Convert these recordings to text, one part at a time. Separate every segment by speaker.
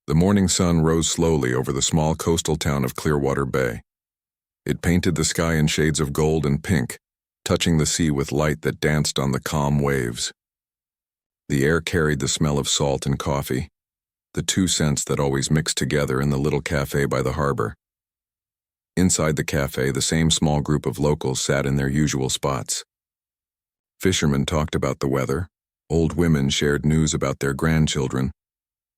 Speaker 1: The morning sun rose slowly over the small coastal town of Clearwater Bay. It painted the sky in shades of gold and pink, touching the sea with light that danced on the calm waves. The air carried the smell of salt and coffee, the two scents that always mixed together in the little cafe by the harbor. Inside the cafe, the same small group of locals sat in their usual spots. Fishermen talked about the weather, old women shared news about their grandchildren,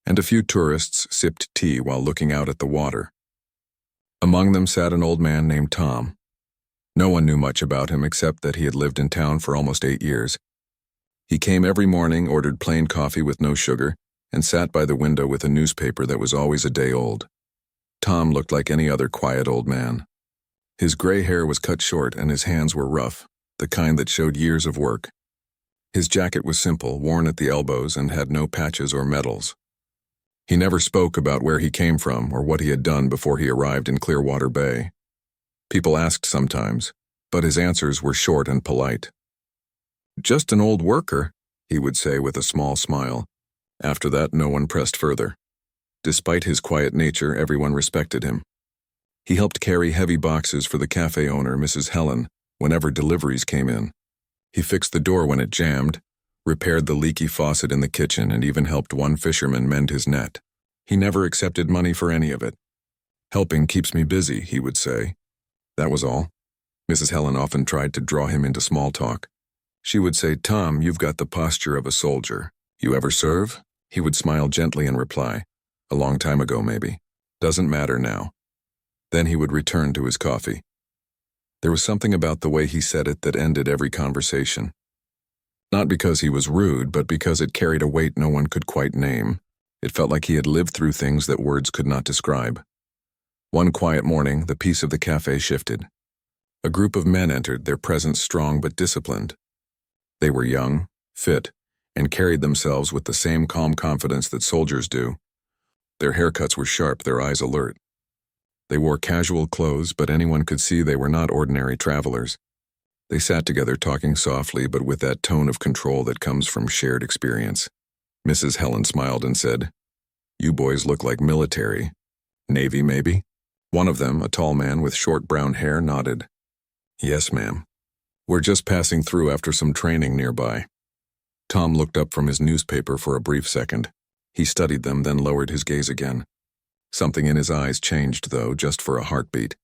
Speaker 1: and a few tourists sipped tea while looking out at the water. Among them sat an old man named Tom. No one knew much about him except that he had lived in town for almost 8 years. He came every morning, ordered plain coffee with no sugar, and sat by the window with a newspaper that was always a day old. Tom looked like any other quiet old man. His gray hair was cut short and his hands were rough, the kind that showed years of work. His jacket was simple, worn at the elbows, and had no patches or medals. He never spoke about where he came from or what he had done before he arrived in Clearwater Bay. People asked sometimes, but his answers were short and polite. "Just an old worker," he would say with a small smile. After that, no one pressed further. Despite his quiet nature, everyone respected him. He helped carry heavy boxes for the cafe owner, Mrs. Helen, whenever deliveries came in. He fixed the door when it jammed, repaired the leaky faucet in the kitchen, and even helped one fisherman mend his net. He never accepted money for any of it. "Helping keeps me busy," he would say. That was all. Mrs. Helen often tried to draw him into small talk. She would say, "Tom, you've got the posture of a soldier. You ever serve?" He would smile gently and reply, "A long time ago, maybe. Doesn't matter now." Then he would return to his coffee. There was something about the way he said it that ended every conversation. Not because he was rude, but because it carried a weight no one could quite name. It felt like he had lived through things that words could not describe. One quiet morning, the peace of the cafe shifted. A group of men entered, their presence strong but disciplined. They were young, fit, and carried themselves with the same calm confidence that soldiers do. Their haircuts were sharp, their eyes alert. They wore casual clothes, but anyone could see they were not ordinary travelers. They sat together talking softly, but with that tone of control that comes from shared experience. Mrs. Helen smiled and said, "You boys look like military. Navy, maybe?" One of them, a tall man with short brown hair, nodded. "Yes, ma'am. We're just passing through after some training nearby." Tom looked up from his newspaper for a brief second. He studied them, then lowered his gaze again. Something in his eyes changed, though, just for a heartbeat.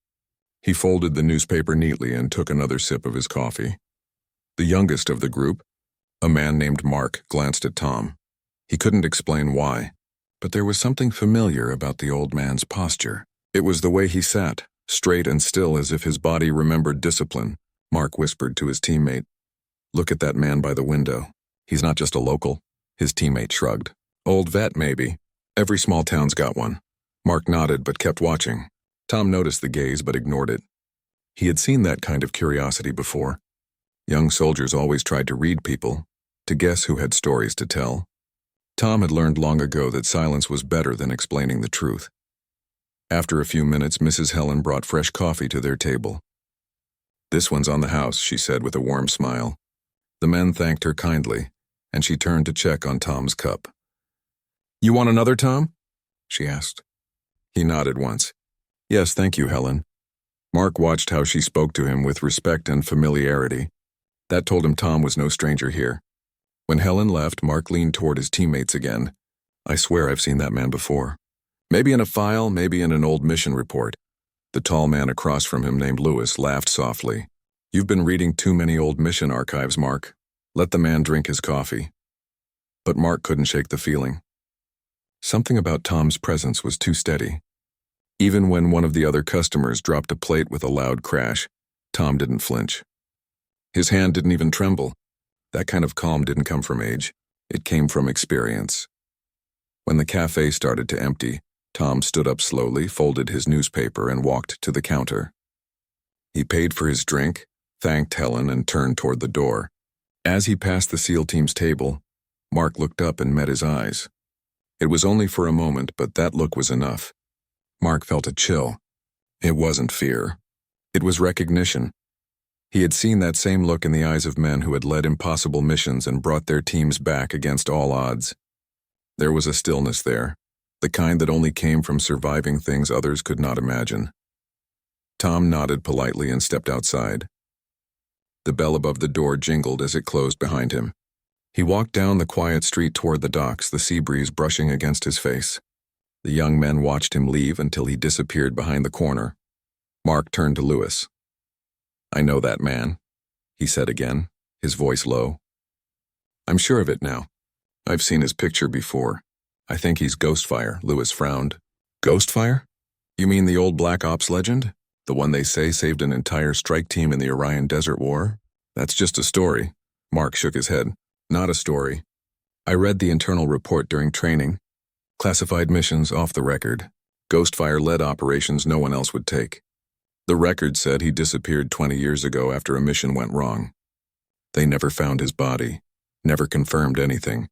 Speaker 1: He folded the newspaper neatly and took another sip of his coffee. The youngest of the group, a man named Mark, glanced at Tom. He couldn't explain why, but there was something familiar about the old man's posture. It was the way he sat, straight and still as if his body remembered discipline. Mark whispered to his teammate, "Look at that man by the window. He's not just a local." His teammate shrugged. "Old vet, maybe. Every small town's got one." Mark nodded but kept watching. Tom noticed the gaze but ignored it. He had seen that kind of curiosity before. Young soldiers always tried to read people, to guess who had stories to tell. Tom had learned long ago that silence was better than explaining the truth. After a few minutes, Mrs. Helen brought fresh coffee to their table. "This one's on the house," she said with a warm smile. The men thanked her kindly, and she turned to check on Tom's cup. "You want another, Tom?" she asked. He nodded once. "Yes, thank you, Helen." Mark watched how she spoke to him with respect and familiarity. That told him Tom was no stranger here. When Helen left, Mark leaned toward his teammates again. "I swear I've seen that man before. Maybe in a file, maybe in an old mission report." The tall man across from him, named Lewis, laughed softly. "You've been reading too many old mission archives, Mark. Let the man drink his coffee." But Mark couldn't shake the feeling. Something about Tom's presence was too steady. Even when one of the other customers dropped a plate with a loud crash, Tom didn't flinch. His hand didn't even tremble. That kind of calm didn't come from age. It came from experience. When the cafe started to empty, Tom stood up slowly, folded his newspaper, and walked to the counter. He paid for his drink, thanked Helen, and turned toward the door. As he passed the SEAL team's table, Mark looked up and met his eyes. It was only for a moment, but that look was enough. Mark felt a chill. It wasn't fear. It was recognition. He had seen that same look in the eyes of men who had led impossible missions and brought their teams back against all odds. There was a stillness there, the kind that only came from surviving things others could not imagine. Tom nodded politely and stepped outside. The bell above the door jingled as it closed behind him. He walked down the quiet street toward the docks, the sea breeze brushing against his face. The young men watched him leave until he disappeared behind the corner. Mark turned to Lewis. "I know that man," he said again, his voice low. "I'm sure of it now. I've seen his picture before. I think he's Ghostfire." Lewis frowned. "Ghostfire? You mean the old Black Ops legend? The one they say saved an entire strike team in the Orion Desert War? That's just a story." Mark shook his head. "Not a story. I read the internal report during training. Classified missions off the record. Ghostfire led operations no one else would take. The record said he disappeared 20 years ago after a mission went wrong. They never found his body, never confirmed anything.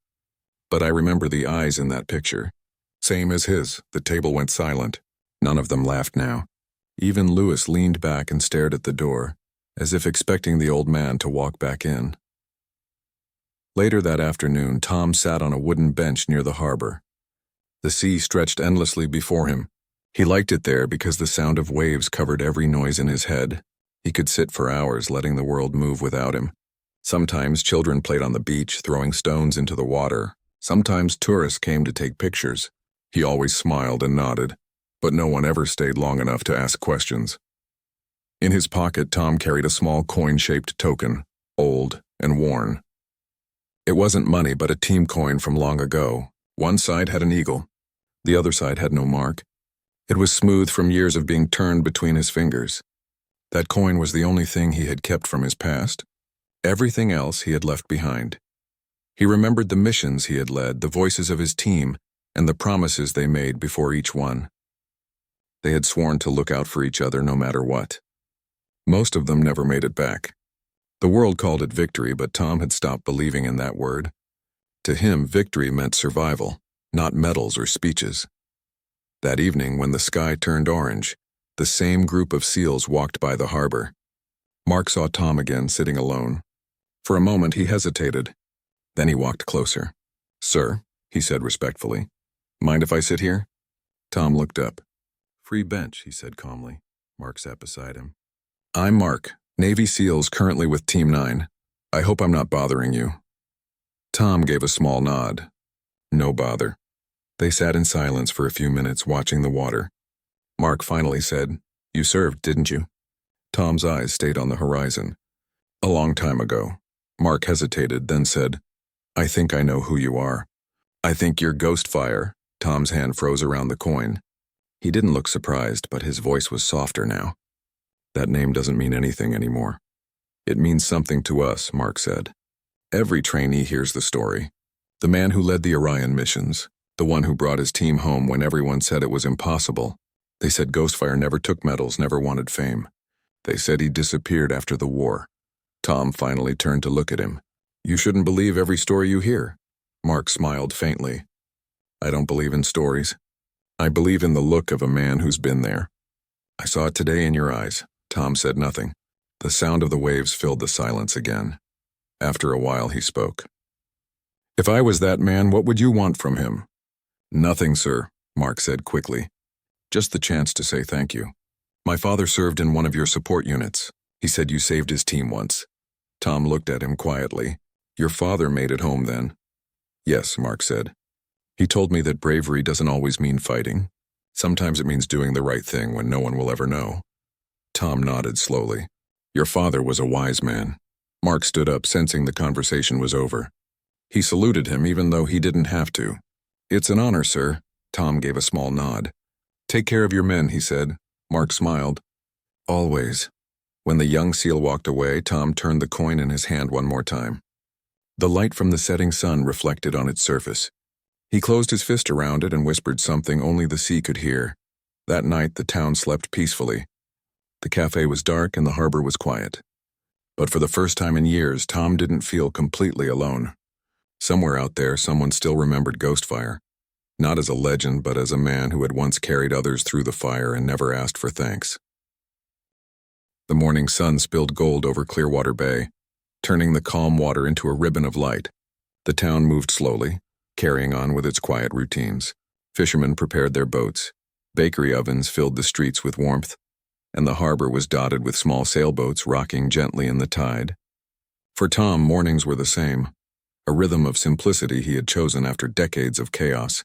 Speaker 1: But I remember the eyes in that picture. Same as his." The table went silent. None of them laughed now. Even Lewis leaned back and stared at the door, as if expecting the old man to walk back in. Later that afternoon, Tom sat on a wooden bench near the harbor. The sea stretched endlessly before him. He liked it there because the sound of waves covered every noise in his head. He could sit for hours letting the world move without him. Sometimes children played on the beach, throwing stones into the water. Sometimes tourists came to take pictures. He always smiled and nodded, but no one ever stayed long enough to ask questions. In his pocket, Tom carried a small coin-shaped token, old and worn. It wasn't money, but a team coin from long ago. One side had an eagle. The other side had no mark. It was smooth from years of being turned between his fingers. That coin was the only thing he had kept from his past. Everything else he had left behind. He remembered the missions he had led, the voices of his team, and the promises they made before each one. They had sworn to look out for each other no matter what. Most of them never made it back. The world called it victory, but Tom had stopped believing in that word. To him, victory meant survival, not medals or speeches. That evening, when the sky turned orange, the same group of SEALs walked by the harbor. Mark saw Tom again, sitting alone. For a moment, he hesitated. Then he walked closer. "Sir," he said respectfully, "mind if I sit here?" Tom looked up. "Free bench," he said calmly. Mark sat beside him. "I'm Mark, Navy SEALs currently with Team 9. I hope I'm not bothering you." Tom gave a small nod. "No bother." They sat in silence for a few minutes, watching the water. Mark finally said, "You served, didn't you?" Tom's eyes stayed on the horizon. "A long time ago." Mark hesitated, then said, "I think I know who you are." "I think you're Ghostfire." Tom's hand froze around the coin. He didn't look surprised, but his voice was softer now. "That name doesn't mean anything anymore." "It means something to us," Mark said. "Every trainee hears the story. The man who led the Orion missions, the one who brought his team home when everyone said it was impossible. They said Ghostfire never took medals, never wanted fame. They said he disappeared after the war." Tom finally turned to look at him. "You shouldn't believe every story you hear." Mark smiled faintly. "I don't believe in stories. I believe in the look of a man who's been there." "I saw it today in your eyes." Tom said nothing. The sound of the waves filled the silence again. After a while, he spoke. "If I was that man, what would you want from him?" "Nothing, sir," Mark said quickly. "Just the chance to say thank you. My father served in one of your support units. He said you saved his team once." Tom looked at him quietly. "Your father made it home then?" "Yes," Mark said. "He told me that bravery doesn't always mean fighting. Sometimes it means doing the right thing when no one will ever know." Tom nodded slowly. "Your father was a wise man." Mark stood up, sensing the conversation was over. He saluted him even though he didn't have to. "It's an honor, sir." Tom gave a small nod. "Take care of your men," he said. Mark smiled. "Always." When the young SEAL walked away, Tom turned the coin in his hand one more time. The light from the setting sun reflected on its surface. He closed his fist around it and whispered something only the sea could hear. That night, the town slept peacefully. The cafe was dark and the harbor was quiet. But for the first time in years, Tom didn't feel completely alone. Somewhere out there, someone still remembered Ghostfire. Not as a legend, but as a man who had once carried others through the fire and never asked for thanks. The morning sun spilled gold over Clearwater Bay, turning the calm water into a ribbon of light. The town moved slowly, carrying on with its quiet routines. Fishermen prepared their boats. Bakery ovens filled the streets with warmth, and the harbor was dotted with small sailboats rocking gently in the tide. For Tom, mornings were the same, a rhythm of simplicity he had chosen after decades of chaos.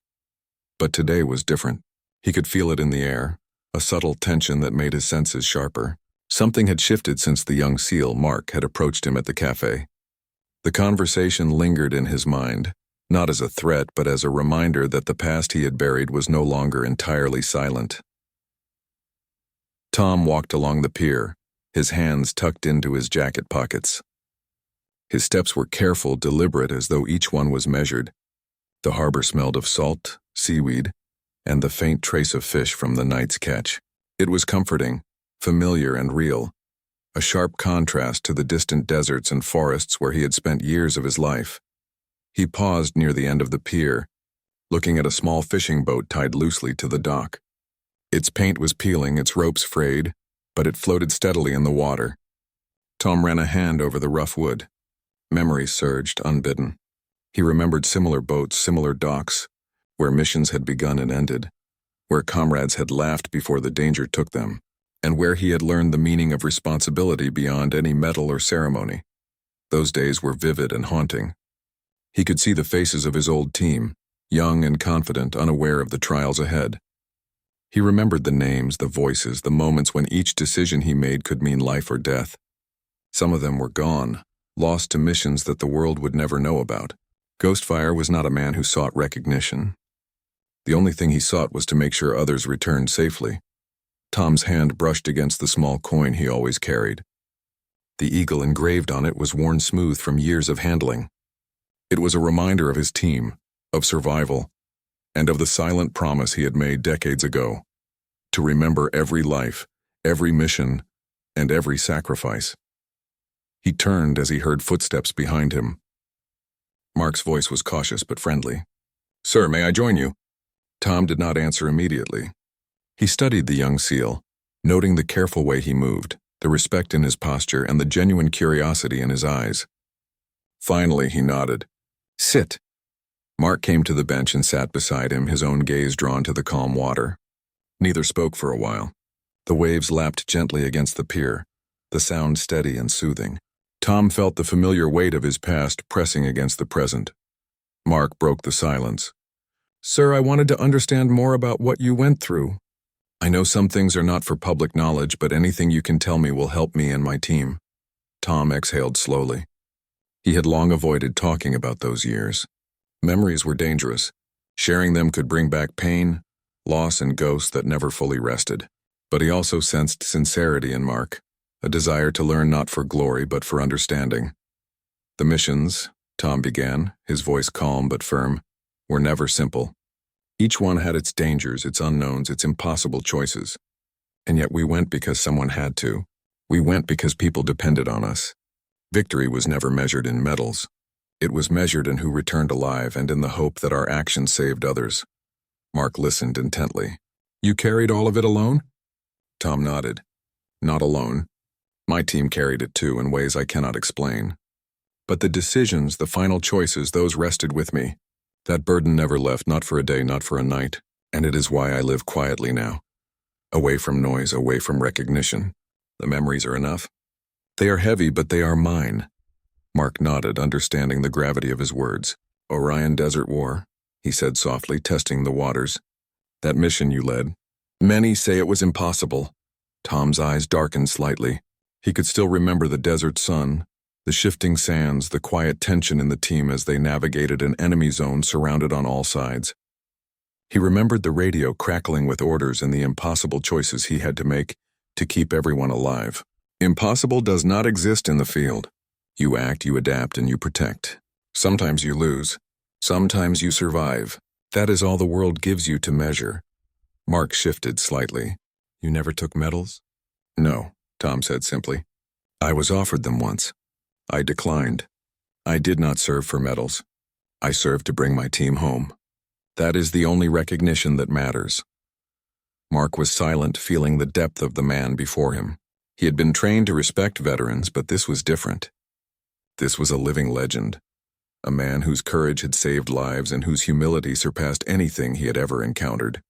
Speaker 1: But today was different. He could feel it in the air, a subtle tension that made his senses sharper. Something had shifted since the young SEAL, Mark, had approached him at the cafe. The conversation lingered in his mind, not as a threat but as a reminder that the past he had buried was no longer entirely silent. Tom walked along the pier, his hands tucked into his jacket pockets. His steps were careful, deliberate, as though each one was measured. The harbor smelled of salt, seaweed, and the faint trace of fish from the night's catch. It was comforting, familiar and real, a sharp contrast to the distant deserts and forests where he had spent years of his life. He paused near the end of the pier, looking at a small fishing boat tied loosely to the dock. Its paint was peeling, its ropes frayed, but it floated steadily in the water. Tom ran a hand over the rough wood. Memories surged, unbidden. He remembered similar boats, similar docks, where missions had begun and ended, where comrades had laughed before the danger took them, and where he had learned the meaning of responsibility beyond any medal or ceremony. Those days were vivid and haunting. He could see the faces of his old team, young and confident, unaware of the trials ahead. He remembered the names, the voices, the moments when each decision he made could mean life or death. Some of them were gone, lost to missions that the world would never know about. Ghostfire was not a man who sought recognition. The only thing he sought was to make sure others returned safely. Tom's hand brushed against the small coin he always carried. The eagle engraved on it was worn smooth from years of handling. It was a reminder of his team, of survival, and of the silent promise he had made decades ago, to remember every life, every mission, and every sacrifice. He turned as he heard footsteps behind him. Mark's voice was cautious but friendly. "Sir, may I join you?" Tom did not answer immediately. He studied the young SEAL, noting the careful way he moved, the respect in his posture, and the genuine curiosity in his eyes. Finally, he nodded. "Sit." Mark came to the bench and sat beside him, his own gaze drawn to the calm water. Neither spoke for a while. The waves lapped gently against the pier, the sound steady and soothing. Tom felt the familiar weight of his past pressing against the present. Mark broke the silence. "Sir, I wanted to understand more about what you went through. I know some things are not for public knowledge, but anything you can tell me will help me and my team." Tom exhaled slowly. He had long avoided talking about those years. Memories were dangerous. Sharing them could bring back pain, loss, and ghosts that never fully rested. But he also sensed sincerity in Mark, a desire to learn not for glory but for understanding. "The missions," Tom began, his voice calm but firm, "were never simple. Each one had its dangers, its unknowns, its impossible choices. And yet we went because someone had to. We went because people depended on us. Victory was never measured in medals. It was measured in who returned alive and in the hope that our actions saved others." Mark listened intently. "You carried all of it alone?" Tom nodded. "Not alone. My team carried it too in ways I cannot explain. But the decisions, the final choices, those rested with me. That burden never left, not for a day, not for a night, and it is why I live quietly now. Away from noise, away from recognition. The memories are enough. They are heavy, but they are mine." Mark nodded, understanding the gravity of his words. "Orion Desert War," he said softly, testing the waters. "That mission you led. Many say it was impossible." Tom's eyes darkened slightly. He could still remember the desert sun, the shifting sands, the quiet tension in the team as they navigated an enemy zone surrounded on all sides. He remembered the radio crackling with orders and the impossible choices he had to make to keep everyone alive. Impossible does not exist in the field. You act, you adapt, and you protect. Sometimes you lose. Sometimes you survive. That is all the world gives you to measure. Mark shifted slightly. "You never took medals?" "No," Tom said simply. "I was offered them once. I declined. I did not serve for medals. I served to bring my team home. That is the only recognition that matters." Mark was silent, feeling the depth of the man before him. He had been trained to respect veterans, but this was different. This was a living legend. a man whose courage had saved lives and whose humility surpassed anything he had ever encountered.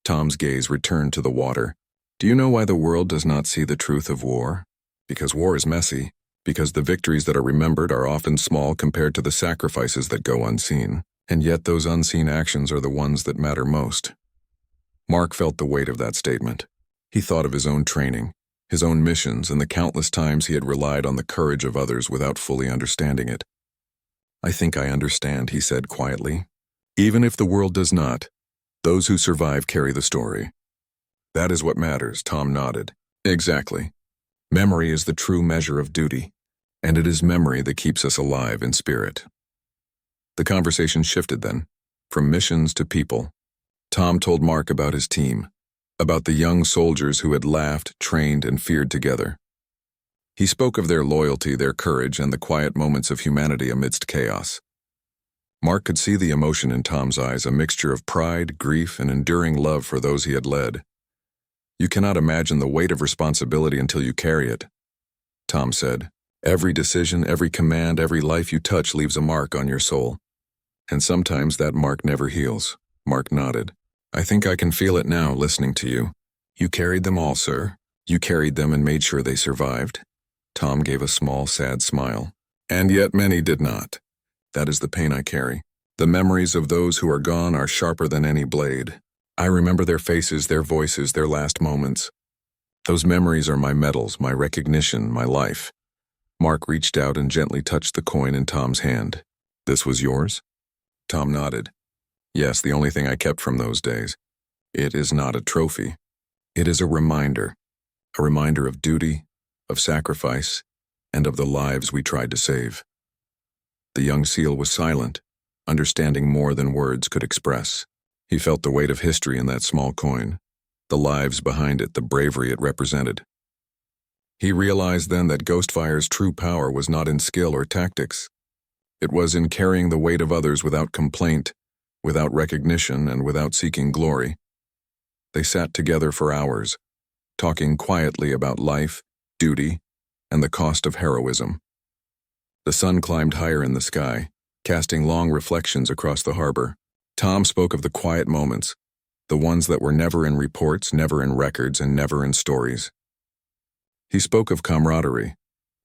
Speaker 1: Tom's gaze returned to the water. Do you know why the world does not see the truth of war? Because war is messy. Because the victories that are remembered are often small compared to the sacrifices that go unseen. And yet those unseen actions are the ones that matter most. Mark felt the weight of that statement. He thought of his own training, his own missions, and the countless times he had relied on the courage of others without fully understanding it. I think I understand, he said quietly. Even if the world does not, those who survive carry the story. That is what matters, Tom nodded. Exactly. Memory is the true measure of duty, and it is memory that keeps us alive in spirit. The conversation shifted then, from missions to people. Tom told Mark about his team, about the young soldiers who had laughed, trained, and feared together. He spoke of their loyalty, their courage, and the quiet moments of humanity amidst chaos. Mark could see the emotion in Tom's eyes, a mixture of pride, grief, and enduring love for those he had led. You cannot imagine the weight of responsibility until you carry it, Tom said. Every decision, every command, every life you touch leaves a mark on your soul. And sometimes that mark never heals. Mark nodded. I think I can feel it now, listening to you. You carried them all, sir. You carried them and made sure they survived. Tom gave a small, sad smile. And yet many did not. That is the pain I carry. The memories of those who are gone are sharper than any blade. I remember their faces, their voices, their last moments. Those memories are my medals, my recognition, my life. Mark reached out and gently touched the coin in Tom's hand. This was yours? Tom nodded. Yes, the only thing I kept from those days. It is not a trophy. It is a reminder of duty, of sacrifice, and of the lives we tried to save. The young SEAL was silent, understanding more than words could express. He felt the weight of history in that small coin, the lives behind it, the bravery it represented. He realized then that Ghostfire's true power was not in skill or tactics. It was in carrying the weight of others without complaint, without recognition, and without seeking glory. They sat together for hours, talking quietly about life, duty, and the cost of heroism. The sun climbed higher in the sky, casting long reflections across the harbor. Tom spoke of the quiet moments, the ones that were never in reports, never in records, and never in stories. He spoke of camaraderie,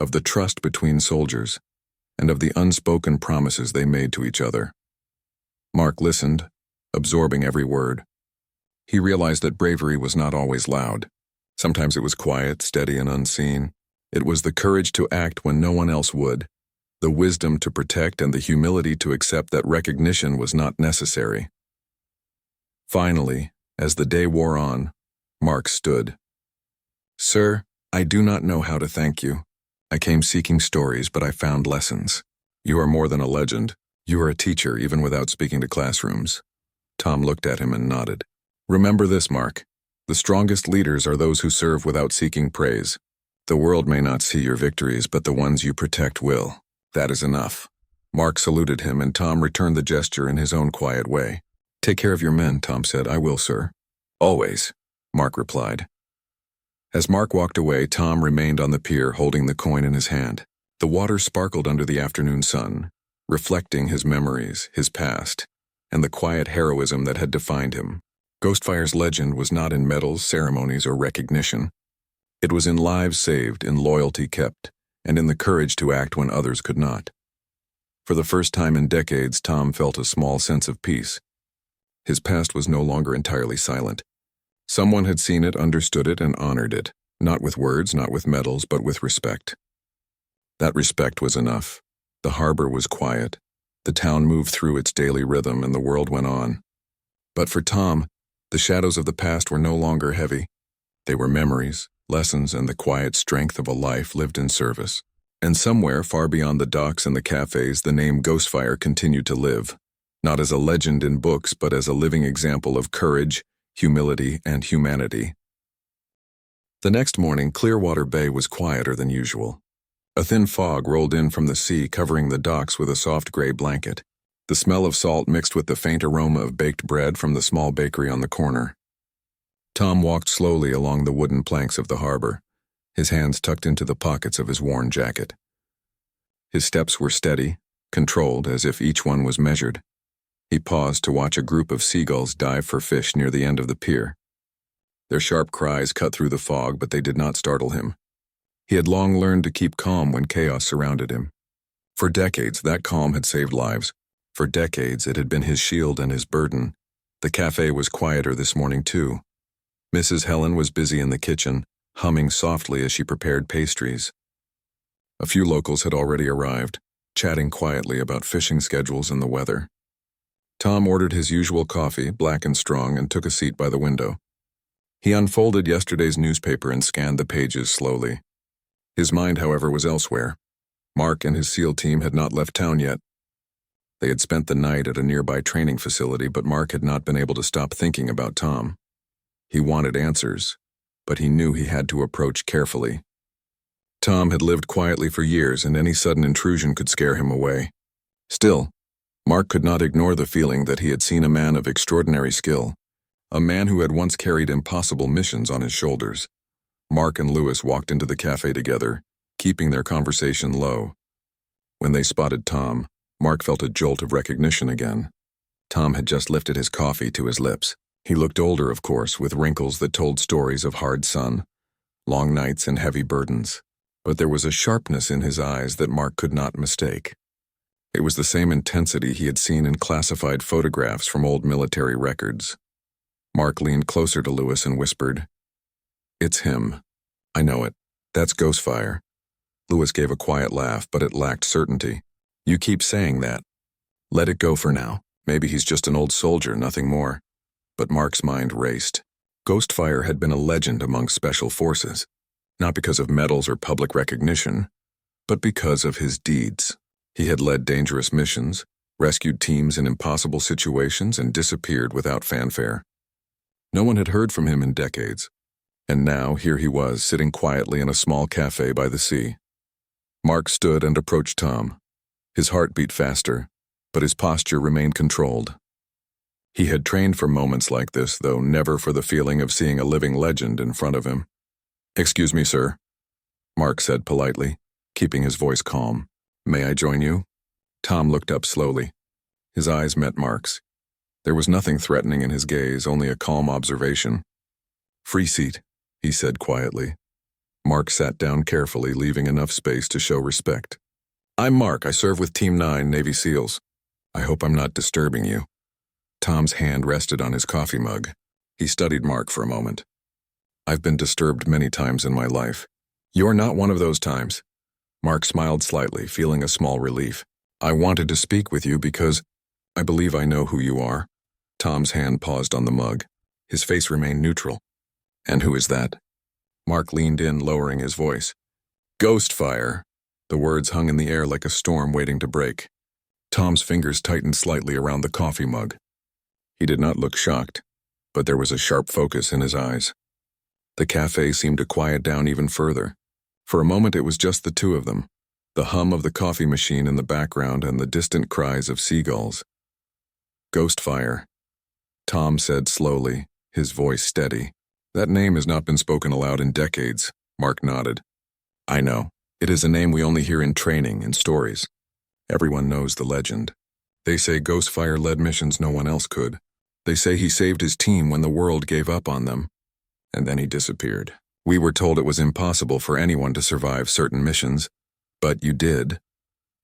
Speaker 1: of the trust between soldiers, and of the unspoken promises they made to each other. Mark listened, absorbing every word. He realized that bravery was not always loud. Sometimes it was quiet, steady, and unseen. It was the courage to act when no one else would, the wisdom to protect, and the humility to accept that recognition was not necessary. Finally, as the day wore on, Mark stood. Sir, I do not know how to thank you. I came seeking stories, but I found lessons. You are more than a legend. You are a teacher, even without speaking to classrooms. Tom looked at him and nodded. Remember this, Mark. The strongest leaders are those who serve without seeking praise. The world may not see your victories, but the ones you protect will. That is enough. Mark saluted him, and Tom returned the gesture in his own quiet way. Take care of your men, Tom said. I will, sir. Always, Mark replied. As Mark walked away, Tom remained on the pier holding the coin in his hand. The water sparkled under the afternoon sun, reflecting his memories, his past, and the quiet heroism that had defined him. Ghostfire's legend was not in medals, ceremonies, or recognition. It was in lives saved, in loyalty kept, and in the courage to act when others could not. For the first time in decades, Tom felt a small sense of peace. His past was no longer entirely silent. Someone had seen it, understood it, and honored it, not with words, not with medals, but with respect. That respect was enough. The harbor was quiet. The town moved through its daily rhythm, and the world went on. But for Tom, the shadows of the past were no longer heavy. They were memories, lessons, and the quiet strength of a life lived in service. And somewhere far beyond the docks and the cafes, the name Ghostfire continued to live, not as a legend in books, but as a living example of courage, humility, and humanity. The next morning, Clearwater Bay was quieter than usual. A thin fog rolled in from the sea, covering the docks with a soft gray blanket. The smell of salt mixed with the faint aroma of baked bread from the small bakery on the corner. Tom walked slowly along the wooden planks of the harbor, his hands tucked into the pockets of his worn jacket. His steps were steady, controlled as if each one was measured. He paused to watch a group of seagulls dive for fish near the end of the pier. Their sharp cries cut through the fog, but they did not startle him. He had long learned to keep calm when chaos surrounded him. For decades, that calm had saved lives. For decades, it had been his shield and his burden. The cafe was quieter this morning, too. Mrs. Helen was busy in the kitchen, humming softly as she prepared pastries. A few locals had already arrived, chatting quietly about fishing schedules and the weather. Tom ordered his usual coffee, black and strong, and took a seat by the window. He unfolded yesterday's newspaper and scanned the pages slowly. His mind, however, was elsewhere. Mark and his SEAL team had not left town yet. They had spent the night at a nearby training facility, but Mark had not been able to stop thinking about Tom. He wanted answers, but he knew he had to approach carefully. Tom had lived quietly for years, and any sudden intrusion could scare him away. Still, Mark could not ignore the feeling that he had seen a man of extraordinary skill, a man who had once carried impossible missions on his shoulders. Mark and Lewis walked into the cafe together, keeping their conversation low. When they spotted Tom, Mark felt a jolt of recognition again. Tom had just lifted his coffee to his lips. He looked older, of course, with wrinkles that told stories of hard sun, long nights, and heavy burdens. But there was a sharpness in his eyes that Mark could not mistake. It was the same intensity he had seen in classified photographs from old military records. Mark leaned closer to Lewis and whispered, "It's him. I know it. That's Ghostfire." Lewis gave a quiet laugh, but it lacked certainty. "You keep saying that. Let it go for now. Maybe he's just an old soldier, nothing more." But Mark's mind raced. Ghostfire had been a legend among special forces, not because of medals or public recognition, but because of his deeds. He had led dangerous missions, rescued teams in impossible situations, and disappeared without fanfare. No one had heard from him in decades. And now, here he was, sitting quietly in a small cafe by the sea. Mark stood and approached Tom. His heart beat faster, but his posture remained controlled. He had trained for moments like this, though never for the feeling of seeing a living legend in front of him. "Excuse me, sir," Mark said politely, keeping his voice calm. "May I join you?" Tom looked up slowly. His eyes met Mark's. There was nothing threatening in his gaze, only a calm observation. "Free seat," he said quietly. Mark sat down carefully, leaving enough space to show respect. "I'm Mark. I serve with Team 9, Navy SEALs. I hope I'm not disturbing you." Tom's hand rested on his coffee mug. He studied Mark for a moment. "I've been disturbed many times in my life. You're not one of those times." Mark smiled slightly, feeling a small relief. "I wanted to speak with you because I believe I know who you are." Tom's hand paused on the mug. His face remained neutral. "And who is that?" Mark leaned in, lowering his voice. "Ghostfire." The words hung in the air like a storm waiting to break. Tom's fingers tightened slightly around the coffee mug. He did not look shocked, but there was a sharp focus in his eyes. The cafe seemed to quiet down even further. For a moment it was just the two of them, the hum of the coffee machine in the background and the distant cries of seagulls. "Ghostfire," Tom said slowly, his voice steady. "That name has not been spoken aloud in decades." Mark nodded. "I know. It is a name we only hear in training and stories. Everyone knows the legend. They say Ghostfire led missions no one else could. They say he saved his team when the world gave up on them. And then he disappeared. We were told it was impossible for anyone to survive certain missions, but you did."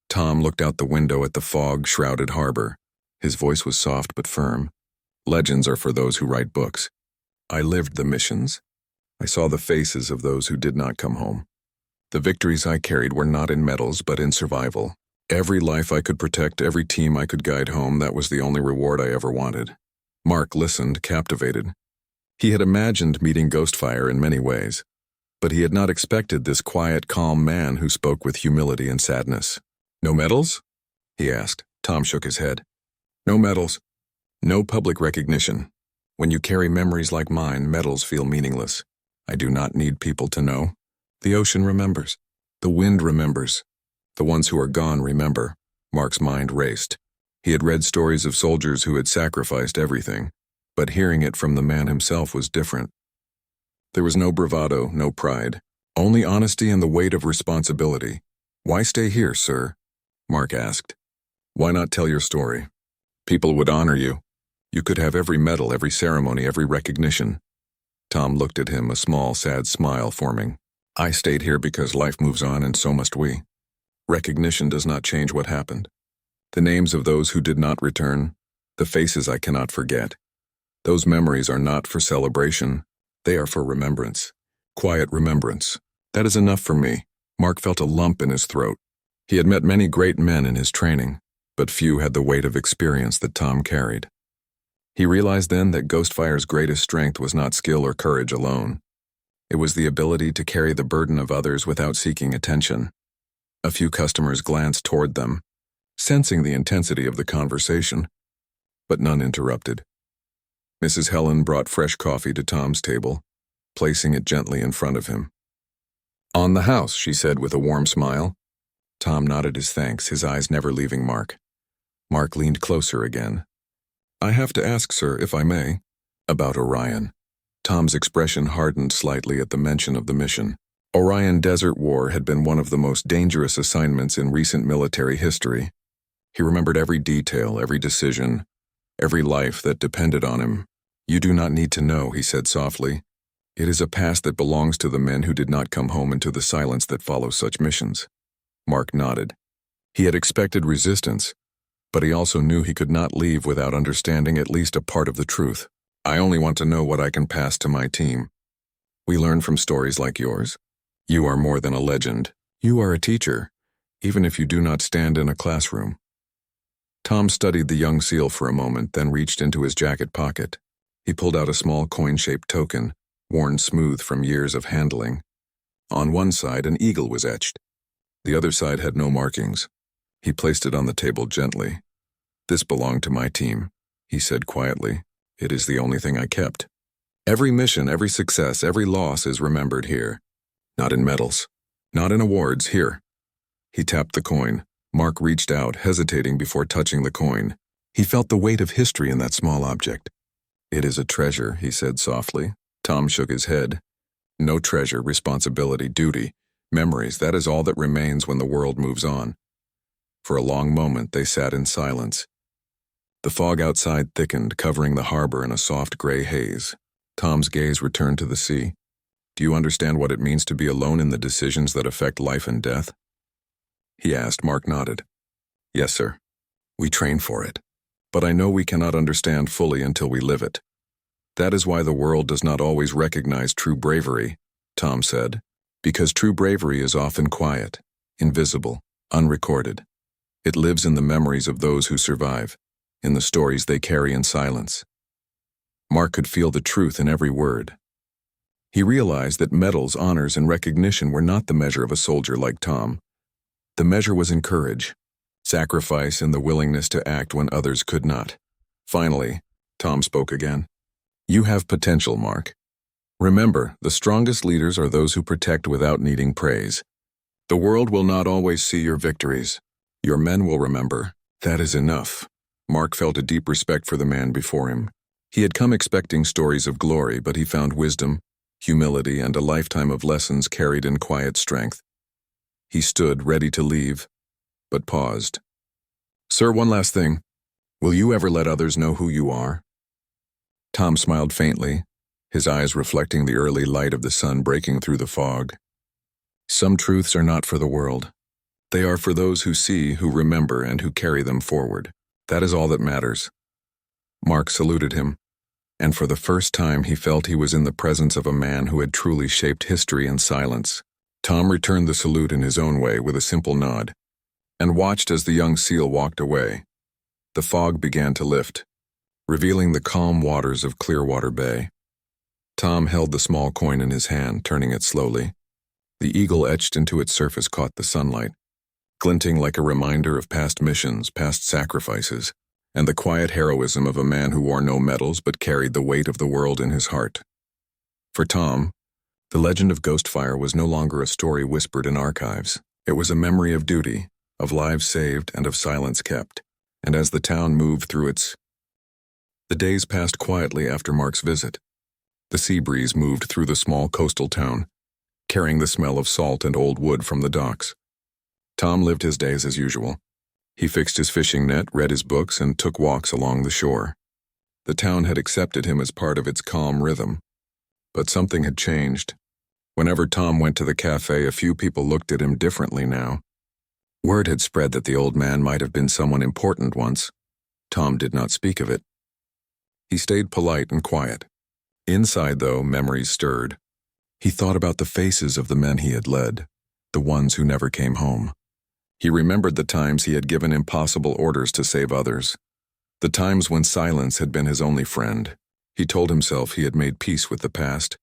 Speaker 1: Tom looked out the window at the fog-shrouded harbor. His voice was soft but firm. "Legends are for those who write books. I lived the missions. I saw the faces of those who did not come home. The victories I carried were not in medals, but in survival. Every life I could protect, every team I could guide home, that was the only reward I ever wanted." Mark listened, captivated. He had imagined meeting Ghostfire in many ways, but he had not expected this quiet, calm man who spoke with humility and sadness. "No medals?" he asked. Tom shook his head. "No medals. No public recognition. When you carry memories like mine, medals feel meaningless. I do not need people to know. The ocean remembers. The wind remembers. The ones who are gone remember." Mark's mind raced. He had read stories of soldiers who had sacrificed everything, but hearing it from the man himself was different. There was no bravado, no pride, only honesty and the weight of responsibility. "Why stay here, sir?" Mark asked. Why not tell your story? People would honor you. You could have every medal, every ceremony, every recognition. Tom looked at him, a small, sad smile forming. I stayed here because life moves on and so must we. Recognition does not change what happened. The names of those who did not return, the faces I cannot forget. Those memories are not for celebration. They are for remembrance. Quiet remembrance. That is enough for me. Mark felt a lump in his throat. He had met many great men in his training, but few had the weight of experience that Tom carried. He realized then that Ghostfire's greatest strength was not skill or courage alone. It was the ability to carry the burden of others without seeking attention. A few customers glanced toward them, sensing the intensity of the conversation, but none interrupted. Mrs. Helen brought fresh coffee to Tom's table, placing it gently in front of him. "On the house," she said with a warm smile. Tom nodded his thanks, his eyes never leaving Mark. Mark leaned closer again. "I have to ask, sir, if I may, about Orion." Tom's expression hardened slightly at the mention of the mission. Orion Desert War had been one of the most dangerous assignments in recent military history. He remembered every detail, every decision, every life that depended on him. "You do not need to know," he said softly. "It is a past that belongs to the men who did not come home into the silence that follows such missions." Mark nodded. He had expected resistance, but he also knew he could not leave without understanding at least a part of the truth. "I only want to know what I can pass to my team. We learn from stories like yours. You are more than a legend. You are a teacher, even if you do not stand in a classroom." Tom studied the young SEAL for a moment, then reached into his jacket pocket. He pulled out a small coin-shaped token, worn smooth from years of handling. On one side, an eagle was etched. The other side had no markings. He placed it on the table gently. "This belonged to my team," he said quietly. "It is the only thing I kept. Every mission, every success, every loss is remembered here. Not in medals, not in awards, here." He tapped the coin. Mark reached out, hesitating before touching the coin. He felt the weight of history in that small object. "It is a treasure," he said softly. Tom shook his head. "No treasure, responsibility, duty, memories, that is all that remains when the world moves on." For a long moment they sat in silence. The fog outside thickened, covering the harbor in a soft gray haze. Tom's gaze returned to the sea. "Do you understand what it means to be alone in the decisions that affect life and death?" he asked. Mark nodded. "Yes, sir. We train for it. But I know we cannot understand fully until we live it. That is why the world does not always recognize true bravery," Tom said, "because true bravery is often quiet, invisible, unrecorded. It lives in the memories of those who survive, in the stories they carry in silence." Mark could feel the truth in every word. He realized that medals, honors, and recognition were not the measure of a soldier like Tom. The measure was in courage, sacrifice, and the willingness to act when others could not. Finally, Tom spoke again. "You have potential, Mark. Remember, the strongest leaders are those who protect without needing praise. The world will not always see your victories. Your men will remember. That is enough." Mark felt a deep respect for the man before him. He had come expecting stories of glory, but he found wisdom, humility, and a lifetime of lessons carried in quiet strength. He stood, ready to leave, but paused. "Sir, one last thing. Will you ever let others know who you are?" Tom smiled faintly, his eyes reflecting the early light of the sun breaking through the fog. "Some truths are not for the world. They are for those who see, who remember, and who carry them forward. That is all that matters." Mark saluted him, and for the first time he felt he was in the presence of a man who had truly shaped history in silence. Tom returned the salute in his own way with a simple nod, and watched as the young SEAL walked away. The fog began to lift, revealing the calm waters of Clearwater Bay. Tom held the small coin in his hand, turning it slowly. The eagle etched into its surface caught the sunlight, glinting like a reminder of past missions, past sacrifices, and the quiet heroism of a man who wore no medals but carried the weight of the world in his heart. For Tom, the legend of Ghostfire was no longer a story whispered in archives. It was a memory of duty, of lives saved, and of silence kept. And as the town moved through the days passed quietly after Mark's visit. The sea breeze moved through the small coastal town, carrying the smell of salt and old wood from the docks. Tom lived his days as usual, He fixed his fishing net, read his books, and took walks along the shore. The town had accepted him as part of its calm rhythm. But something had changed. Whenever Tom went to the cafe, a few people looked at him differently now. Word had spread that the old man might have been someone important once. Tom did not speak of it. He stayed polite and quiet. Inside, though, memories stirred. He thought about the faces of the men he had led, the ones who never came home. He remembered the times he had given impossible orders to save others, the times when silence had been his only friend. He told himself he had made peace with the past,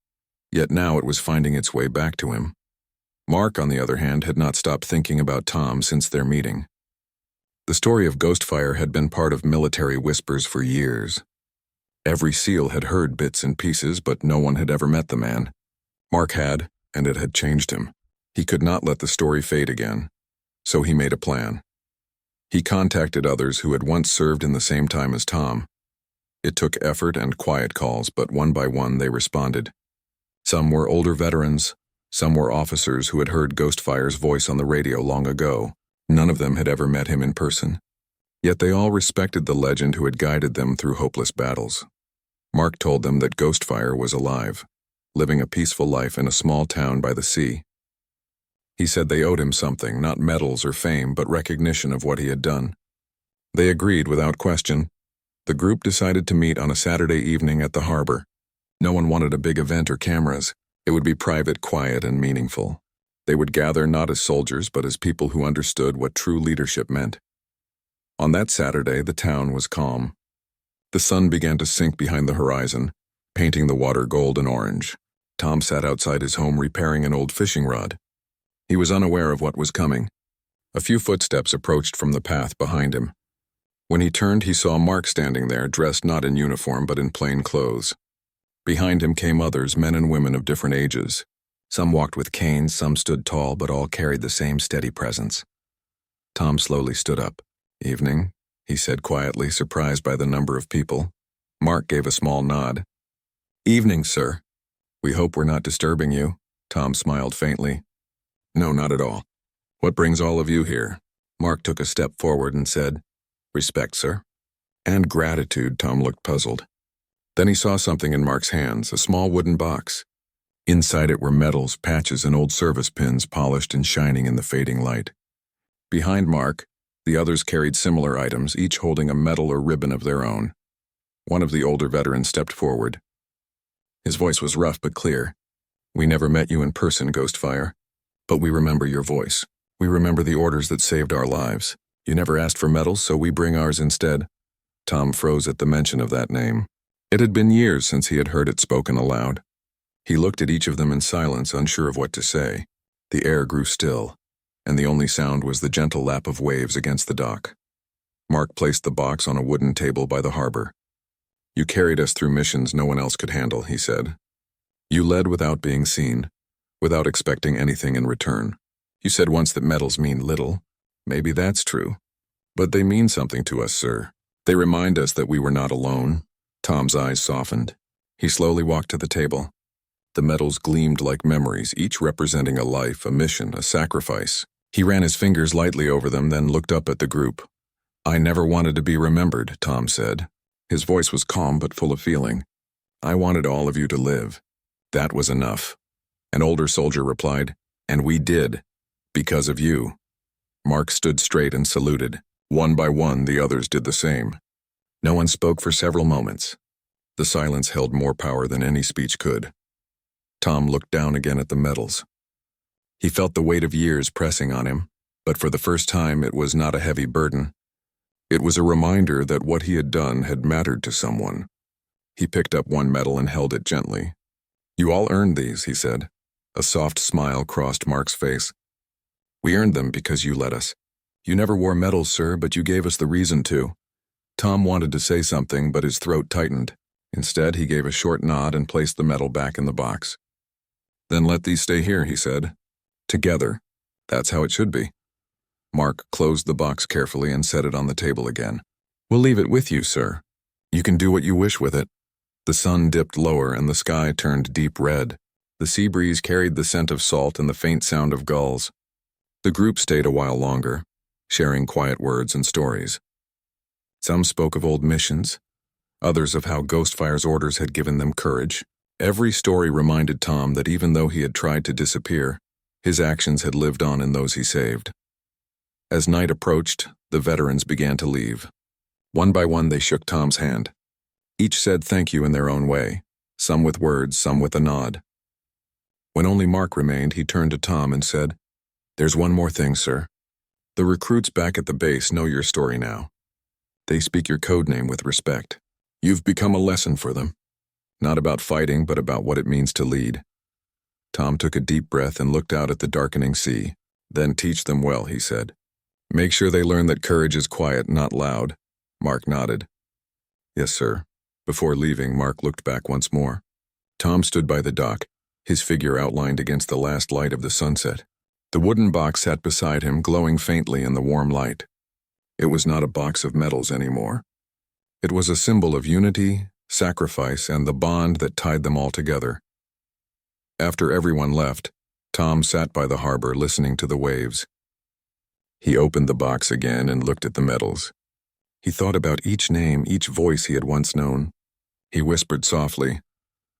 Speaker 1: yet now it was finding its way back to him. Mark, on the other hand, had not stopped thinking about Tom since their meeting. The story of Ghostfire had been part of military whispers for years. Every SEAL had heard bits and pieces, but no one had ever met the man. Mark had, and it had changed him. He could not let the story fade again, so he made a plan. He contacted others who had once served in the same time as Tom. It took effort and quiet calls, but one by one they responded. Some were older veterans, some were officers who had heard Ghostfire's voice on the radio long ago. None of them had ever met him in person. Yet they all respected the legend who had guided them through hopeless battles. Mark told them that Ghostfire was alive, living a peaceful life in a small town by the sea. He said they owed him something, not medals or fame, but recognition of what he had done. They agreed without question. The group decided to meet on a Saturday evening at the harbor. No one wanted a big event or cameras. It would be private, quiet, and meaningful. They would gather not as soldiers, but as people who understood what true leadership meant. On that Saturday, the town was calm. The sun began to sink behind the horizon, painting the water gold and orange. Tom sat outside his home repairing an old fishing rod. He was unaware of what was coming. A few footsteps approached from the path behind him. When he turned, he saw Mark standing there, dressed not in uniform but in plain clothes. Behind him came others, men and women of different ages. Some walked with canes, some stood tall, but all carried the same steady presence. Tom slowly stood up. "Evening," he said quietly, surprised by the number of people. Mark gave a small nod. "Evening, sir. We hope we're not disturbing you." Tom smiled faintly. "No, not at all. What brings all of you here?" Mark took a step forward and said, "Respect, sir." "And gratitude," Tom looked puzzled. Then he saw something in Mark's hands, a small wooden box. Inside it were medals, patches, and old service pins polished and shining in the fading light. Behind Mark, the others carried similar items, each holding a medal or ribbon of their own. One of the older veterans stepped forward. His voice was rough but clear. "We never met you in person, Ghostfire. But we remember your voice. We remember the orders that saved our lives. You never asked for medals, so we bring ours instead." Tom froze at the mention of that name. It had been years since he had heard it spoken aloud. He looked at each of them in silence, unsure of what to say. The air grew still, and the only sound was the gentle lap of waves against the dock. Mark placed the box on a wooden table by the harbor. "You carried us through missions no one else could handle," he said. "You led without being seen, without expecting anything in return. You said once that medals mean little. Maybe that's true. But they mean something to us, sir. They remind us that we were not alone." Tom's eyes softened. He slowly walked to the table. The medals gleamed like memories, each representing a life, a mission, a sacrifice. He ran his fingers lightly over them, then looked up at the group. "I never wanted to be remembered," Tom said. His voice was calm but full of feeling. "I wanted all of you to live. That was enough." An older soldier replied, "And we did. Because of you." Mark stood straight and saluted. One by one, the others did the same. No one spoke for several moments. The silence held more power than any speech could. Tom looked down again at the medals. He felt the weight of years pressing on him, but for the first time it was not a heavy burden. It was a reminder that what he had done had mattered to someone. He picked up one medal and held it gently. "You all earned these," he said. A soft smile crossed Mark's face. "We earned them because you let us. You never wore medals, sir, but you gave us the reason to." Tom wanted to say something, but his throat tightened. Instead, he gave a short nod and placed the medal back in the box. "Then let these stay here," he said. "Together. That's how it should be." Mark closed the box carefully and set it on the table again. "We'll leave it with you, sir. You can do what you wish with it." The sun dipped lower and the sky turned deep red. The sea breeze carried the scent of salt and the faint sound of gulls. The group stayed a while longer. sharing quiet words and stories. Some spoke of old missions, others of how Ghostfire's orders had given them courage. Every story reminded Tom that even though he had tried to disappear, his actions had lived on in those he saved. As night approached, the veterans began to leave. One by one they shook Tom's hand. Each said thank you in their own way, some with words, some with a nod. When only Mark remained, he turned to Tom and said, "There's one more thing, sir. The recruits back at the base know your story now. They speak your code name with respect. You've become a lesson for them. Not about fighting, but about what it means to lead." Tom took a deep breath and looked out at the darkening sea. "Then teach them well," he said. "Make sure they learn that courage is quiet, not loud." Mark nodded. "Yes, sir." Before leaving, Mark looked back once more. Tom stood by the dock, his figure outlined against the last light of the sunset. The wooden box sat beside him, glowing faintly in the warm light. It was not a box of medals anymore. It was a symbol of unity, sacrifice, and the bond that tied them all together. After everyone left, Tom sat by the harbor listening to the waves. He opened the box again and looked at the medals. He thought about each name, each voice he had once known. He whispered softly,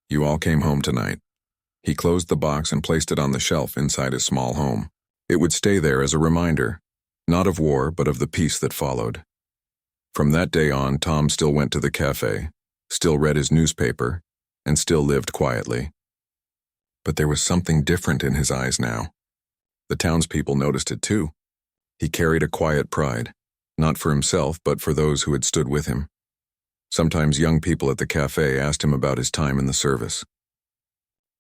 Speaker 1: "You all came home tonight." He closed the box and placed it on the shelf inside his small home. It would stay there as a reminder, not of war, but of the peace that followed. From that day on, Tom still went to the cafe, still read his newspaper, and still lived quietly. But there was something different in his eyes now. The townspeople noticed it too. He carried a quiet pride, not for himself, but for those who had stood with him. Sometimes young people at the cafe asked him about his time in the service.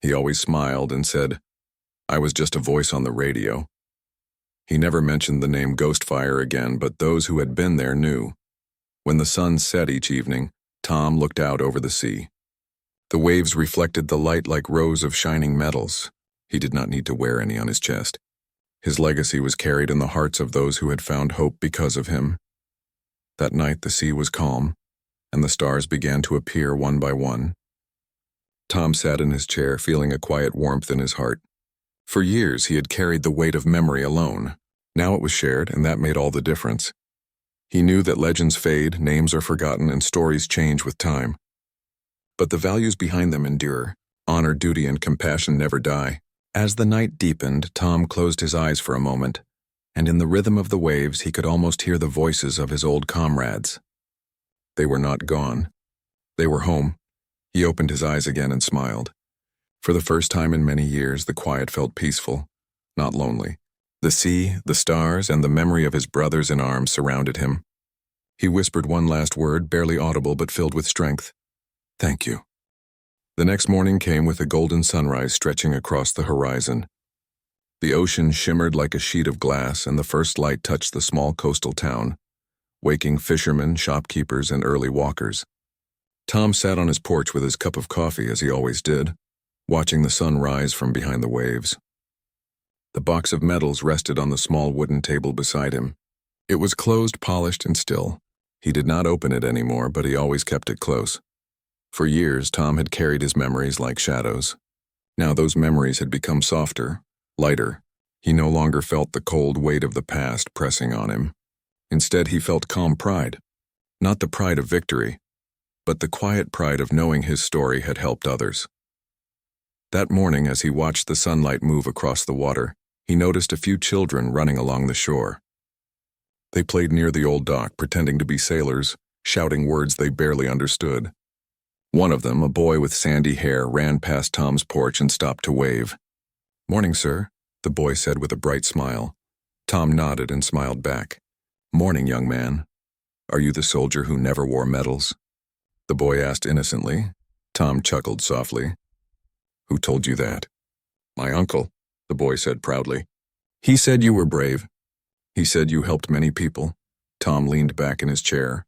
Speaker 1: He always smiled and said, "I was just a voice on the radio." He never mentioned the name Ghostfire again, but those who had been there knew. When the sun set each evening, Tom looked out over the sea. The waves reflected the light like rows of shining medals. He did not need to wear any on his chest. His legacy was carried in the hearts of those who had found hope because of him. That night the sea was calm, and the stars began to appear one by one. Tom sat in his chair, feeling a quiet warmth in his heart. For years he had carried the weight of memory alone. Now it was shared, and that made all the difference. He knew that legends fade, names are forgotten, and stories change with time. But the values behind them endure. Honor, duty, and compassion never die. As the night deepened, Tom closed his eyes for a moment, and in the rhythm of the waves he could almost hear the voices of his old comrades. They were not gone. They were home. He opened his eyes again and smiled. For the first time in many years, the quiet felt peaceful, not lonely. The sea, the stars, and the memory of his brothers in arms surrounded him. He whispered one last word, barely audible but filled with strength. "Thank you." The next morning came with a golden sunrise stretching across the horizon. The ocean shimmered like a sheet of glass, and the first light touched the small coastal town, waking fishermen, shopkeepers, and early walkers. Tom sat on his porch with his cup of coffee, as he always did, watching the sun rise from behind the waves. The box of medals rested on the small wooden table beside him. It was closed, polished, and still. He did not open it anymore, but he always kept it close. For years, Tom had carried his memories like shadows. Now those memories had become softer, lighter. He no longer felt the cold weight of the past pressing on him. Instead, he felt calm pride. Not the pride of victory, but the quiet pride of knowing his story had helped others. That morning, as he watched the sunlight move across the water, he noticed a few children running along the shore. They played near the old dock, pretending to be sailors, shouting words they barely understood. One of them, a boy with sandy hair, ran past Tom's porch and stopped to wave. "Morning, sir," the boy said with a bright smile. Tom nodded and smiled back. "Morning, young man. Are you the soldier who never wore medals?" The boy asked innocently. Tom chuckled softly. "Who told you that?" "My uncle," the boy said proudly. "He said you were brave. He said you helped many people." Tom leaned back in his chair.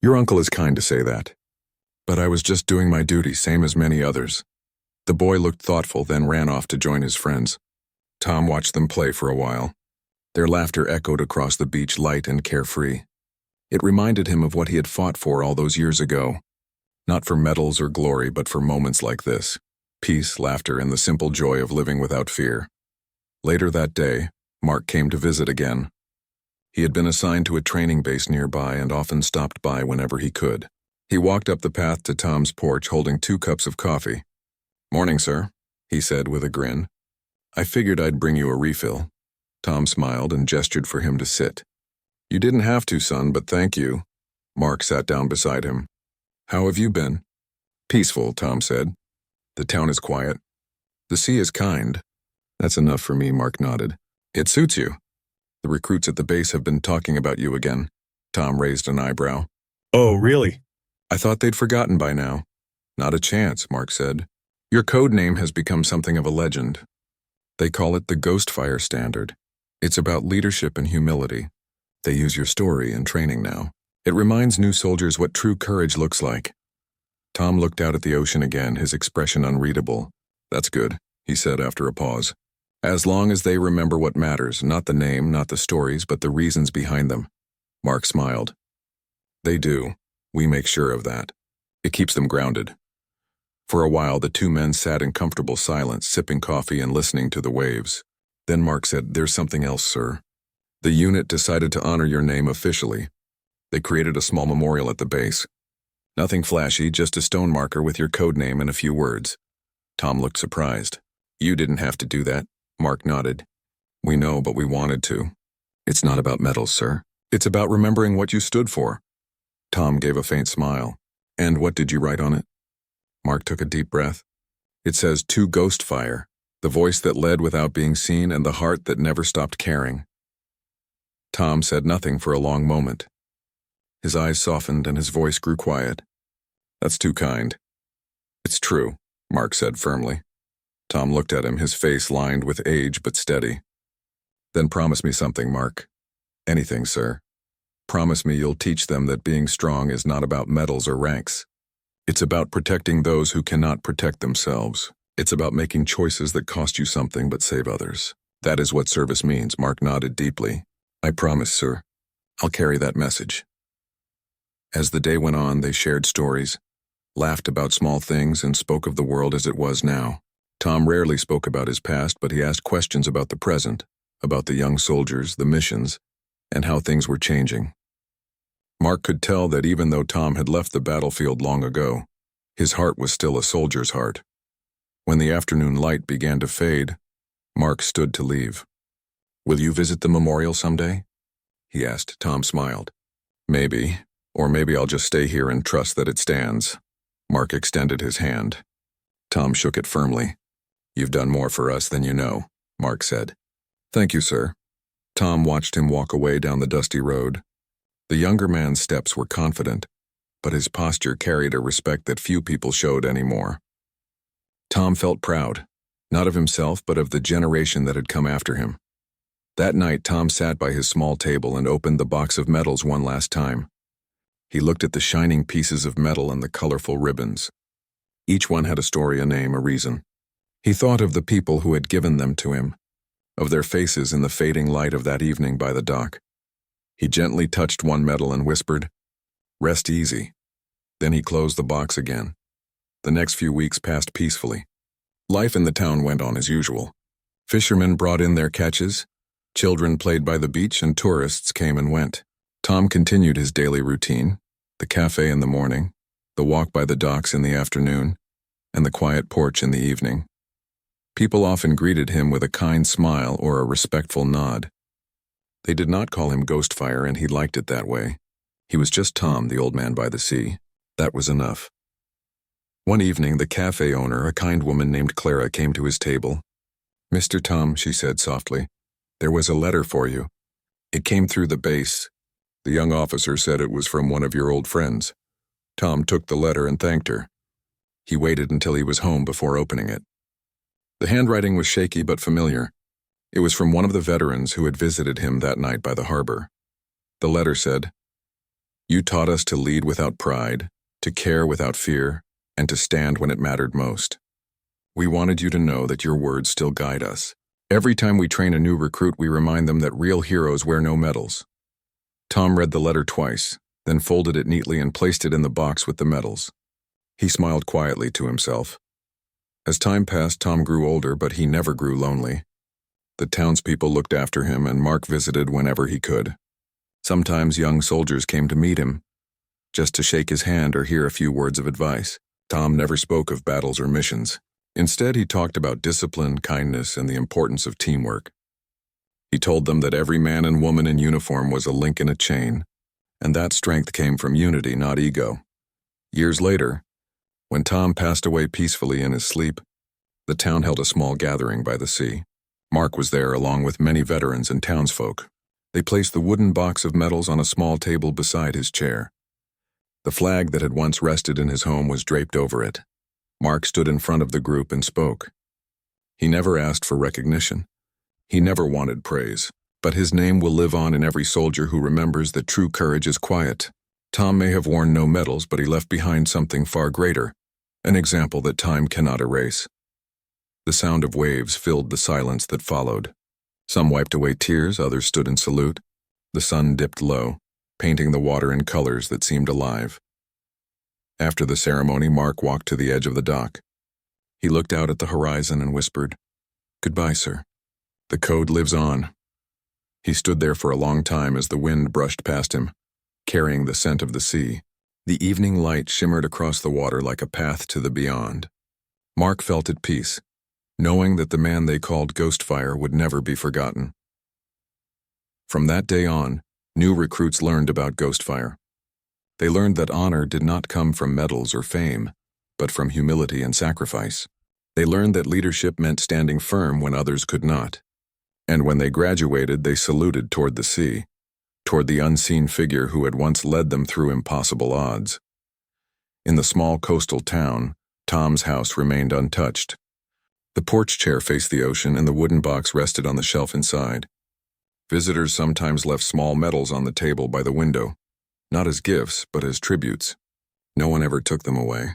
Speaker 1: "Your uncle is kind to say that. But I was just doing my duty, same as many others." The boy looked thoughtful, then ran off to join his friends. Tom watched them play for a while. Their laughter echoed across the beach, light and carefree. It reminded him of what he had fought for all those years ago. Not for medals or glory, but for moments like this. Peace, laughter, and the simple joy of living without fear. Later that day, Mark came to visit again. He had been assigned to a training base nearby and often stopped by whenever he could. He walked up the path to Tom's porch holding 2 cups of coffee. "Morning, sir," he said with a grin. "I figured I'd bring you a refill." Tom smiled and gestured for him to sit. "You didn't have to, son, but thank you." Mark sat down beside him. "How have you been?" "Peaceful," Tom said. "The town is quiet. The sea is kind." "That's enough for me," Mark nodded. "It suits you. The recruits at the base have been talking about you again." Tom raised an eyebrow.
Speaker 2: "Oh, really?"
Speaker 1: "I thought they'd forgotten by now." "Not a chance," Mark said. "Your code name has become something of a legend. They call it the Ghost Fire Standard. It's about leadership and humility. They use your story in training now. It reminds new soldiers what true courage looks like." Tom looked out at the ocean again, his expression unreadable. "That's good," he said after a pause. "As long as they remember what matters, not the name, not the stories, but the reasons behind them." Mark smiled. "They do. We make sure of that. It keeps them grounded." For a while, the 2 men sat in comfortable silence, sipping coffee and listening to the waves. Then Mark said, "There's something else, sir. The unit decided to honor your name officially. They created a small memorial at the base. Nothing flashy, just a stone marker with your code name and a few words." Tom looked surprised. "You didn't have to do that." Mark nodded. "We know, but we wanted to. It's not about medals, sir. It's about remembering what you stood for." Tom gave a faint smile. "And what did you write on it?" Mark took a deep breath. "It says, 'To Ghost Fire, the voice that led without being seen and the heart that never stopped caring.'" Tom said nothing for a long moment. His eyes softened and his voice grew quiet. "That's too kind." "It's true," Mark said firmly. Tom looked at him, his face lined with age but steady. "Then promise me something, Mark." "Anything, sir." "Promise me you'll teach them that being strong is not about medals or ranks. It's about protecting those who cannot protect themselves. It's about making choices that cost you something but save others. That is what service means." Mark nodded deeply. "I promise, sir. I'll carry that message." As the day went on, they shared stories, laughed about small things, and spoke of the world as it was now. Tom rarely spoke about his past, but he asked questions about the present, about the young soldiers, the missions, and how things were changing. Mark could tell that even though Tom had left the battlefield long ago, his heart was still a soldier's heart. When the afternoon light began to fade, Mark stood to leave. "Will you visit the memorial someday?" he asked. Tom smiled. "Maybe, or maybe I'll just stay here and trust that it stands." Mark extended his hand. Tom shook it firmly. "You've done more for us than you know," Mark said. "Thank you, sir." Tom watched him walk away down the dusty road. The younger man's steps were confident, but his posture carried a respect that few people showed anymore. Tom felt proud, not of himself but of the generation that had come after him. That night, Tom sat by his small table and opened the box of medals one last time. He looked at the shining pieces of metal and the colorful ribbons. Each one had a story, a name, a reason. He thought of the people who had given them to him, of their faces in the fading light of that evening by the dock. He gently touched one medal and whispered, "Rest easy." Then he closed the box again. The next few weeks passed peacefully. Life in the town went on as usual. Fishermen brought in their catches, children played by the beach, and tourists came and went. Tom continued his daily routine, the cafe in the morning, the walk by the docks in the afternoon, and the quiet porch in the evening. People often greeted him with a kind smile or a respectful nod. They did not call him Ghostfire, and he liked it that way. He was just Tom, the old man by the sea. That was enough. One evening, the cafe owner, a kind woman named Clara, came to his table. "Mr. Tom," she said softly, "there was a letter for you. It came through the base. The young officer said it was from one of your old friends." Tom took the letter and thanked her. He waited until he was home before opening it. The handwriting was shaky but familiar. It was from one of the veterans who had visited him that night by the harbor. The letter said, "You taught us to lead without pride, to care without fear, and to stand when it mattered most. We wanted you to know that your words still guide us. Every time we train a new recruit, we remind them that real heroes wear no medals." Tom read the letter twice, then folded it neatly and placed it in the box with the medals. He smiled quietly to himself. As time passed, Tom grew older, but he never grew lonely. The townspeople looked after him, and Mark visited whenever he could. Sometimes young soldiers came to meet him, just to shake his hand or hear a few words of advice. Tom never spoke of battles or missions. Instead, he talked about discipline, kindness, and the importance of teamwork. He told them that every man and woman in uniform was a link in a chain, and that strength came from unity, not ego. Years later, when Tom passed away peacefully in his sleep, the town held a small gathering by the sea. Mark was there along with many veterans and townsfolk. They placed the wooden box of medals on a small table beside his chair. The flag that had once rested in his home was draped over it. Mark stood in front of the group and spoke. He never asked for recognition. He never wanted praise, but his name will live on in every soldier who remembers that true courage is quiet. Tom may have worn no medals, but he left behind something far greater, an example that time cannot erase. The sound of waves filled the silence that followed. Some wiped away tears, others stood in salute. The sun dipped low, painting the water in colors that seemed alive. After the ceremony, Mark walked to the edge of the dock. He looked out at the horizon and whispered, "Goodbye, sir. The code lives on." He stood there for a long time as the wind brushed past him, carrying the scent of the sea. The evening light shimmered across the water like a path to the beyond. Mark felt at peace, knowing that the man they called Ghostfire would never be forgotten. From that day on, new recruits learned about Ghostfire. They learned that honor did not come from medals or fame, but from humility and sacrifice. They learned that leadership meant standing firm when others could not. And when they graduated, they saluted toward the sea, toward the unseen figure who had once led them through impossible odds. In the small coastal town, Tom's house remained untouched. The porch chair faced the ocean, and the wooden box rested on the shelf inside. Visitors sometimes left small medals on the table by the window, not as gifts, but as tributes. No one ever took them away.